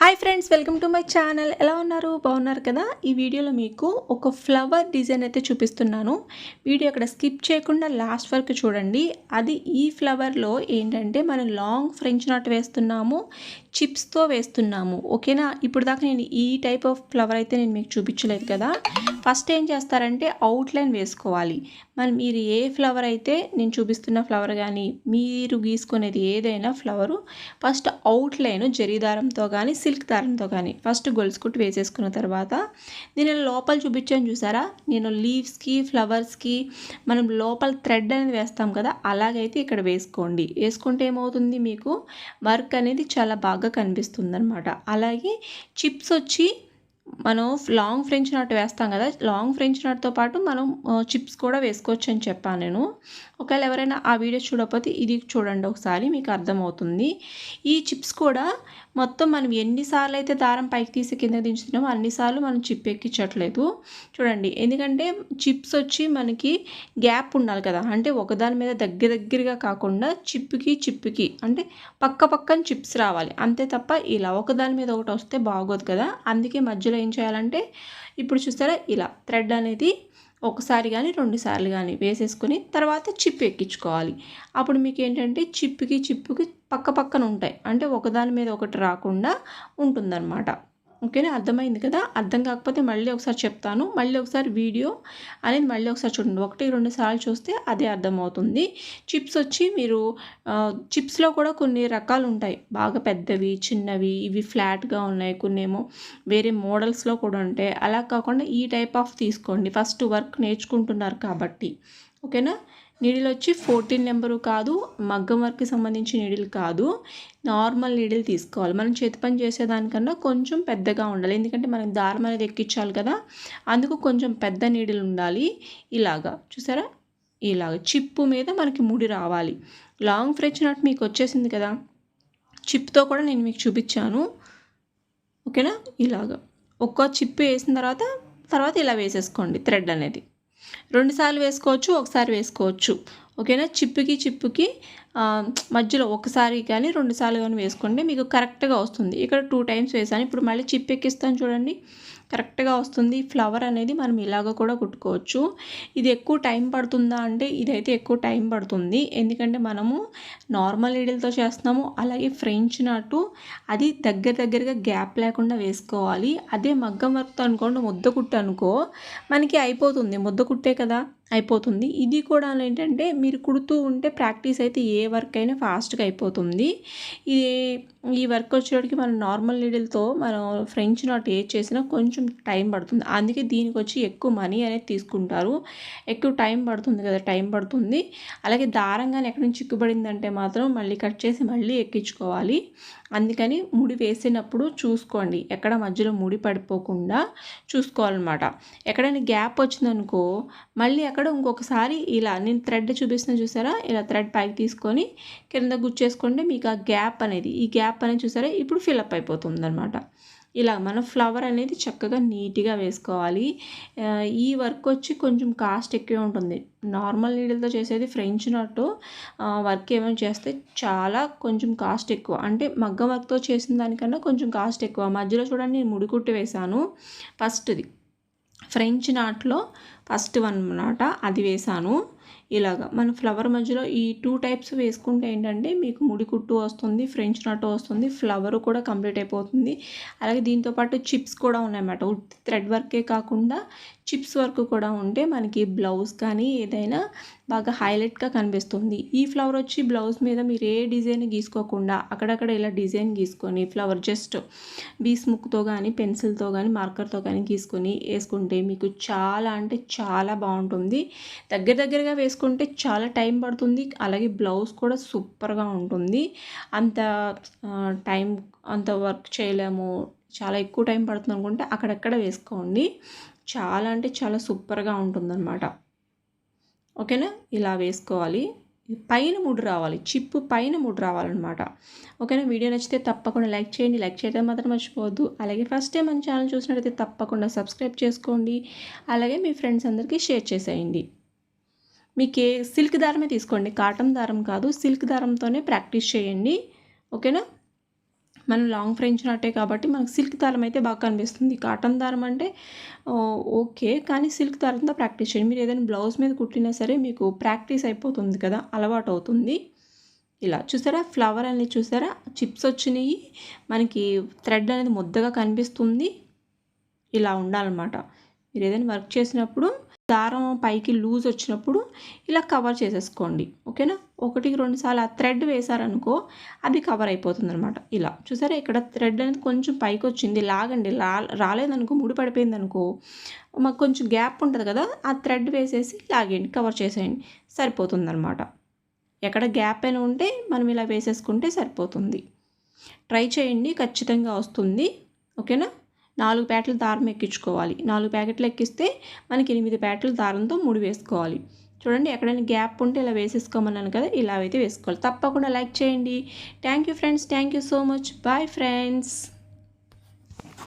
Hi friends, welcome to my channel. ఎలా ఉన్నారు? బాగున్నారు కదా? ఈ వీడియోలో మీకు ఒక ఫ్లవర్ డిజైన్ అయితే చూపిస్తున్నాను. వీడియో అక్కడ స్కిప్ చేయకుండా లాస్ట్ వరకు చూడండి. అది ఈ ఫ్లవర్లో ఏంటంటే మనం లాంగ్ ఫ్రెంచ్ నాట్ వేస్తున్నాము, చిప్స్తో వేస్తున్నాము. ఓకేనా? ఇప్పుడు దాకా నేను ఈ టైప్ ఆఫ్ ఫ్లవర్ అయితే నేను మీకు చూపించలేదు కదా. ఫస్ట్ ఏం చేస్తారంటే అవుట్లైన్ వేసుకోవాలి. మరి మీరు ఏ ఫ్లవర్ అయితే నేను చూపిస్తున్న ఫ్లవర్ కానీ మీరు గీసుకునేది ఏదైనా ఫ్లవరు ఫస్ట్ అవుట్లైన్ జరీదారంతో కానీ సిల్క్ దారంతో కానీ ఫస్ట్ గొలుసు కుట్టు వేసేసుకున్న తర్వాత నేను లోపల చూపించాను చూసారా, నేను లీవ్స్కి ఫ్లవర్స్కి మనం లోపల థ్రెడ్ అనేది వేస్తాం కదా, అలాగైతే ఇక్కడ వేసుకోండి. వేసుకుంటే ఏమవుతుంది, మీకు వర్క్ అనేది చాలా బాగా కనిపిస్తుంది అనమాట. అలాగే చిప్స్ వచ్చి మనం లాంగ్ ఫ్రెంచ్ నాట్ వేస్తాం కదా, లాంగ్ ఫ్రెంచ్ నాట్తో పాటు మనం చిప్స్ కూడా వేసుకోవచ్చు అని చెప్పాను నేను. ఒకవేళ ఎవరైనా ఆ వీడియో చూడకపోతే ఇది చూడండి ఒకసారి, మీకు అర్థమవుతుంది. ఈ చిప్స్ కూడా మొత్తం మనం ఎన్నిసార్లు అయితే దారం పైకి తీసి కింద దించుతున్నామో అన్నిసార్లు మనం చిప్ ఎక్కించట్లేదు చూడండి. ఎందుకంటే చిప్స్ వచ్చి మనకి గ్యాప్ ఉండాలి కదా, అంటే ఒకదాని మీద దగ్గరగా కాకుండా చిప్పుకి అంటే పక్కన చిప్స్ రావాలి అంతే తప్ప ఇలా ఒకదాని మీద ఒకటి వస్తే బాగోదు కదా. అందుకే మధ్యలో ఏం చేయాలంటే ఇప్పుడు చూస్తారా, ఇలా థ్రెడ్ అనేది ఒకసారి కానీ 2 సార్లు కానీ వేసేసుకుని తర్వాత చిప్ ఎక్కించుకోవాలి. అప్పుడు మీకు ఏంటంటే చిప్పుకి పక్కన ఉంటాయి, అంటే ఒకదాని మీద ఒకటి రాకుండా ఉంటుందన్నమాట. ఓకేనా? అర్థమైంది కదా. అర్థం కాకపోతే మళ్ళీ ఒకసారి చెప్తాను, మళ్ళీ ఒకసారి వీడియో అనేది మళ్ళీ ఒకసారి చూడండి. 1-2 సార్లు చూస్తే అదే అర్థమవుతుంది. చిప్స్ వచ్చి మీరు చిప్స్లో కూడా కొన్ని రకాలు ఉంటాయి, బాగా పెద్దవి, చిన్నవి, ఇవి ఫ్లాట్గా ఉన్నాయి, కొన్ని ఏమో వేరే మోడల్స్లో కూడా ఉంటాయి. అలా కాకుండా ఈ టైప్ ఆఫ్ తీసుకోండి, ఫస్ట్ వర్క్ నేర్చుకుంటున్నారు కాబట్టి. ఓకేనా? నీడిల్ వచ్చి 14 నెంబరు కాదు, మగ్గం వర్క్కి సంబంధించి నీడిల్ కాదు, నార్మల్ నీడిల్ తీసుకోవాలి. మనం చేతి పని చేసేదానికన్నా కొంచెం పెద్దగా ఉండాలి, ఎందుకంటే మనం దారం అనేది ఎక్కించాలి కదా, అందుకు కొంచెం పెద్ద నీడిల్ ఉండాలి. ఇలాగా చూసారా, ఇలాగ చిప్పు మీద మనకి ముడి రావాలి. లాంగ్ ఫ్రెంచ్ నాట్ మీకు వచ్చేసింది కదా, చిప్తో కూడా నేను మీకు చూపించాను. ఓకేనా? ఇలాగా ఒక్క చిప్పు వేసిన తర్వాత ఇలా వేసేసుకోండి. థ్రెడ్ అనేది 2 సార్లు వేసుకోవచ్చు, ఒకసారి వేసుకోవచ్చు. ఓకేనా? చిప్పుకి మధ్యలో ఒకసారి కానీ 2 సార్లు కానీ వేసుకోండి, మీకు కరెక్ట్గా వస్తుంది. ఇక్కడ 2 టైమ్స్ వేసాను. ఇప్పుడు మళ్ళీ చిప్ ఎక్కిస్తాను చూడండి, కరెక్ట్గా వస్తుంది. ఫ్లవర్ అనేది మనం ఇలాగ కూడా కుట్టుకోవచ్చు. ఇది ఎక్కువ టైం పడుతుందా అంటే ఇదైతే ఎక్కువ టైం పడుతుంది, ఎందుకంటే మనము నార్మల్ నీడిల్తో చేస్తున్నాము. అలాగే ఫ్రెంచ్ నాటు అది దగ్గరగా గ్యాప్ లేకుండా వేసుకోవాలి. అదే మగ్గం వర్క్తో అనుకోండి, ముద్ద కుట్టు అనుకో మనకి అయిపోతుంది, ముద్ద కుట్టే కదా అయిపోతుంది. ఇది కూడా ఏంటంటే మీరు కుడుతూ ఉంటే ప్రాక్టీస్ అయితే ఏ వర్క్ అయినా ఫాస్ట్గా అయిపోతుంది. ఈ వర్క్ వచ్చేటికి మనం నార్మల్ నీడిల్తో మనం ఫ్రెంచ్ నాట్ ఏది చేసినా కొంచెం టైం పడుతుంది. అందుకే దీనికి వచ్చి ఎక్కువ మనీ అనేది తీసుకుంటారు, ఎక్కువ టైం పడుతుంది కదా, టైం పడుతుంది. అలాగే దారం కానీ ఎక్కడి నుంచి చిక్కుబడిందంటే మాత్రం మళ్ళీ కట్ చేసి మళ్ళీ ఎక్కించుకోవాలి. అందుకని ముడి వేసినప్పుడు చూసుకోండి, ఎక్కడ మధ్యలో ముడి పడిపోకుండా చూసుకోవాలన్నమాట. ఎక్కడైనా గ్యాప్ వచ్చిందనుకో మళ్ళీ అక్కడ ఇంకొకసారి ఇలా నేను థ్రెడ్ చూపిస్తున్నా చూసారా, ఇలా థ్రెడ్ పైకి తీసుకొని కింద గుచ్చేసుకోండి. మీకు ఆ గ్యాప్ అనేది చూసారా ఇప్పుడు ఫిల్అప్ అయిపోతుంది అనమాట. ఇలా మన ఫ్లవర్ అనేది చక్కగా నీట్గా వేసుకోవాలి. ఈ వర్క్ వచ్చి కొంచెం కాస్ట్ ఎక్కువే ఉంటుంది. నార్మల్ నీడిల్తో చేసేది ఫ్రెంచ్ నాట్ వర్క్ ఏమైనా చేస్తే చాలా కొంచెం కాస్ట్ ఎక్కువ, అంటే మగ్గం వర్క్తో చేసిన దానికన్నా కొంచెం కాస్ట్ ఎక్కువ. మధ్యలో చూడండి నేను ముడికుట్టు వేశాను, ఫస్ట్ది ఫ్రెంచ్ నాట్లో ఫస్ట్ వన్ అన్నమాట, అది వేసాను. ఇలాగా మన ఫ్లవర్ మధ్యలో ఈ 2 టైప్స్ వేసుకుంటే ఏంటంటే మీకు ముడి కుట్టు వస్తుంది, ఫ్రెంచ్ నాట్ వస్తుంది, ఫ్లవర్ కూడా కంప్లీట్ అయిపోతుంది. అలాగే దీంతోపాటు చిప్స్ కూడా ఉన్నాయన్నమాట. థ్రెడ్ వర్కే కాకుండా చిప్స్ వర్క్ కూడా ఉంటే మనకి బ్లౌజ్ కానీ ఏదైనా బాగా హైలైట్గా కనిపిస్తుంది. ఈ ఫ్లవర్ వచ్చి బ్లౌజ్ మీద మీరు ఏ డిజైన్ గీసుకోకుండా అక్కడక్కడ ఇలా డిజైన్ గీసుకొని ఫ్లవర్ జస్ట్ బీస్ ముక్తో కానీ పెన్సిల్తో కానీ మార్కర్తో కానీ గీసుకొని వేసుకుంటే మీకు చాలా అంటే చాలా బాగుంటుంది. దగ్గరగా వేసుకుంటే చాలా టైం పడుతుంది, అలాగే బ్లౌజ్ కూడా సూపర్గా ఉంటుంది. అంత టైం అంత వర్క్ చేయలేము, చాలా ఎక్కువ టైం పడుతుంది అనుకుంటే అక్కడెక్కడ వేసుకోండి, చాలా అంటే చాలా సూపర్గా ఉంటుందన్నమాట. ఓకేనా? ఇలా వేసుకోవాలి. పైన ముడి రావాలి, చిప్పు పైన ముడి రావాలన్నమాట. ఓకేనా? వీడియో నచ్చితే తప్పకుండా లైక్ చేయండి, లైక్ చేయడం మాత్రం మర్చిపోవద్దు. అలాగే ఫస్ట్ టైం మన ఛానల్ చూసినట్టయితే తప్పకుండా సబ్స్క్రైబ్ చేసుకోండి. అలాగే మీ ఫ్రెండ్స్ అందరికీ షేర్ చేసేయండి. మీకు సిల్క్ దారమే తీసుకోండి, కాటన్ దారం కాదు, సిల్క్ దారంతోనే ప్రాక్టీస్ చేయండి. ఓకేనా? మనం లాంగ్ ఫ్రెంచ్ నాటే కాబట్టి మనకు సిల్క్ దారం అయితే బాగా కనిపిస్తుంది. కాటన్ దారం అంటే ఓకే, కానీ సిల్క్ దారంతో ప్రాక్టీస్ చేయండి. మీరు ఏదైనా బ్లౌజ్ మీద కుట్టినా సరే మీకు ప్రాక్టీస్ అయిపోతుంది కదా, అలవాటు అవుతుంది. ఇలా చూసారా ఫ్లవర్ అనేది చూసారా, చిప్స్ వచ్చినాయి, మనకి థ్రెడ్ అనేది ముద్దగా కనిపిస్తుంది. ఇలా ఉండాలన్నమాట. మీరు ఏదైనా వర్క్ చేసినప్పుడు దారం పైకి లూజ్ వచ్చినప్పుడు ఇలా కవర్ చేసేసుకోండి, ఓకేనా. 1-2 సార్లు ఆ థ్రెడ్ వేశారనుకో అది కవర్ అయిపోతుంది అనమాట. ఇలా చూసారా ఇక్కడ థ్రెడ్ అనేది కొంచెం పైకి వచ్చింది, లాగండి. రాలేదనుకో, ముడి పడిపోయింది అనుకో, మాకు కొంచెం గ్యాప్ ఉంటుంది కదా, ఆ థ్రెడ్ వేసేసి లాగేయండి, కవర్ చేసేయండి, సరిపోతుంది అనమాట. ఎక్కడ గ్యాప్ అయినా ఉంటే మనం ఇలా వేసేసుకుంటే సరిపోతుంది. ట్రై చేయండి, ఖచ్చితంగా వస్తుంది, ఓకేనా. 4 ప్యాకెట్ల దారం ఎక్కించుకోవాలి. 4 ప్యాకెట్లు ఎక్కిస్తే మనకి 8 ప్యాకెట్ల దారంతో ముడి వేసుకోవాలి. చూడండి ఎక్కడైనా గ్యాప్ ఉంటే ఇలా వేసేసుకోమన్నాను కదా, ఇలా అయితే వేసుకోవాలి. తప్పకుండా లైక్ చేయండి. Thank you friends, thank you so much. Bye friends.